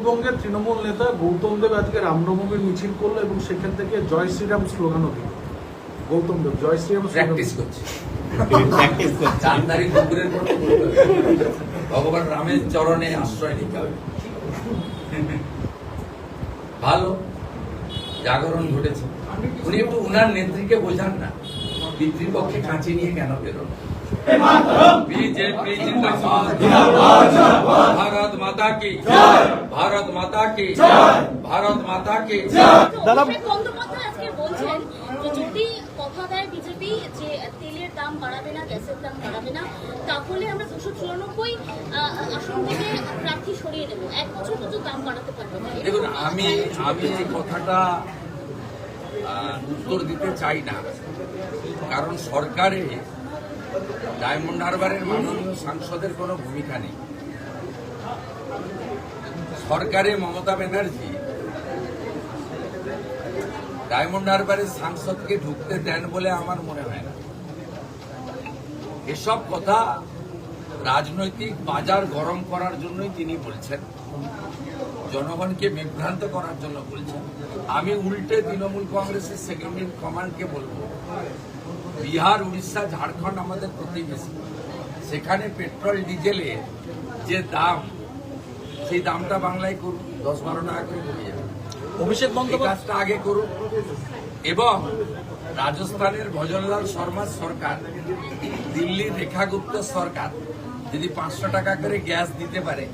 উত্তরবঙ্গের তৃণমূল নেতা গৌতম দেব আজকে রামনবমীর মিছিল করলো এবং সেখান থেকে জয় শ্রীরাম স্লোগানও দিল। গৌতম দেব জয় শ্রীরাম প্র্যাকটিস করছে, চাঁদারি কুকুরের মতো ভগবান রামের চরণে আশ্রয় নিতে হবে। ভালো জাগরণ ঘটেছে। উনি একটু উনার নেত্রীকে বোঝান না, পিতৃপক্ষে কাঁচি নিয়ে কেন বেরোন। বিজেপি জিন্দাবাদ, ভারত মাতা কি, ভারত মাতা কি, ভারত মাতা কি। বন্দ্যোপাধ্যায় আজকে বলছেন যে যদি কথা দেয় বিজেপি যে তেলের দাম বাড়াবে না, গ্যাসের দাম বাড়াবে না, তাহলে আমরা 294 আসন থেকে প্রার্থী সরিয়ে নেব, 1 বছর পর্যন্ত দাম বাড়াতে পারবে না। দেখুন, আমি এই কথাটা উত্তর দিতে চাই না, কারণ সরকারে ডায়মন্ড হারবারের মাননীয় সাংসদের কোনো ভূমিকা নেই। সরকারে মমতা ব্যানার্জি ডায়মন্ড হারবারের সাংসদকে ঢুকতে দেন বলে আমার মনে হয় না। এসব কথা রাজনৈতিক বাজার গরম করার জন্যই তিনি বলছেন, জনগণকে বিভ্রান্ত করার জন্য বলছেন। আমি উল্টে তৃণমূল কংগ্রেসের সেকেন্ড ইন কমান্ডকে বলবো, বিহার, উড়িষ্যা, ঝাড়খণ্ড আমাদের প্রতিবেশী, সেখানে পেট্রোল ডিজেলের যে দাম, সেই দামটা বাংলায় করুন, 10-12 টাকা করে কমে যাবে। অভিষেক বন্দ্যোপাধ্যায় কাজটা আগে করুন। এবং রাজস্থানের ভজনলাল শর্মার সরকার, দিল্লির রেখা গুপ্তের সরকার যদি 500 টাকা করে গ্যাস দিতে পারে,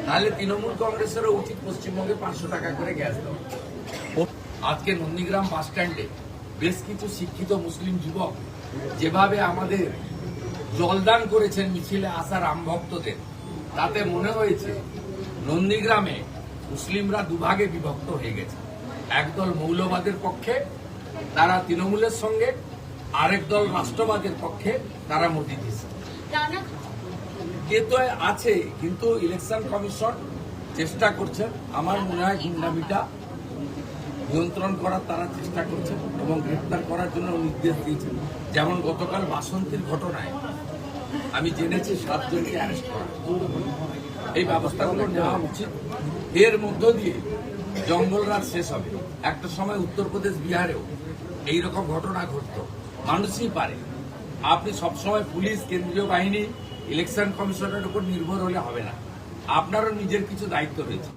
তাহলে তৃণমূল কংগ্রেসেরও উচিত পশ্চিমবঙ্গে 500 টাকা করে গ্যাস দেওয়া। আজকে নন্দীগ্রাম বাস স্ট্যান্ডে বেশ কিছু শিক্ষিত মুসলিম যুবক যেভাবে আমাদের জলদান করেছেন মিছিলে আসা রাম ভক্তদের, তাতে মনে হয়েছে নন্দীগ্রামে মুসলিমরা দুভাগে বিভক্ত হয়ে গেছে। একদল মৌলবাদের পক্ষে, তারা তৃণমূলের সঙ্গে, আরেক দল রাষ্ট্রবাদের পক্ষে, তারা মোদি দিচ্ছে। এ তো আছে, কিন্তু ইলেকশন কমিশন চেষ্টা করছেন। আমার মনে হয় গুন্ডামিটা নিয়ন্ত্রণ করার তারা চেষ্টা করছেন এবং গ্রেপ্তার করার জন্য নির্দেশ দিয়েছেন। যেমন গতকাল বাসন্তীর ঘটনায় আমি জেনেছি 7 জনকে অ্যারেস্ট করা। এই ব্যবস্থাগুলো নেওয়া উচিত। এর মধ্য দিয়ে জঙ্গলরাজ শেষ হবে। একটা সময় উত্তরপ্রদেশ, বিহারেও এইরকম ঘটনা ঘটত। মানুষই পারে, আপনি সবসময় পুলিশ, কেন্দ্রীয় বাহিনী, ইলেকশন কমিশনের উপর নির্ভর হলে হবে না। আপনারও নিজের কিছু দায়িত্ব রয়েছে।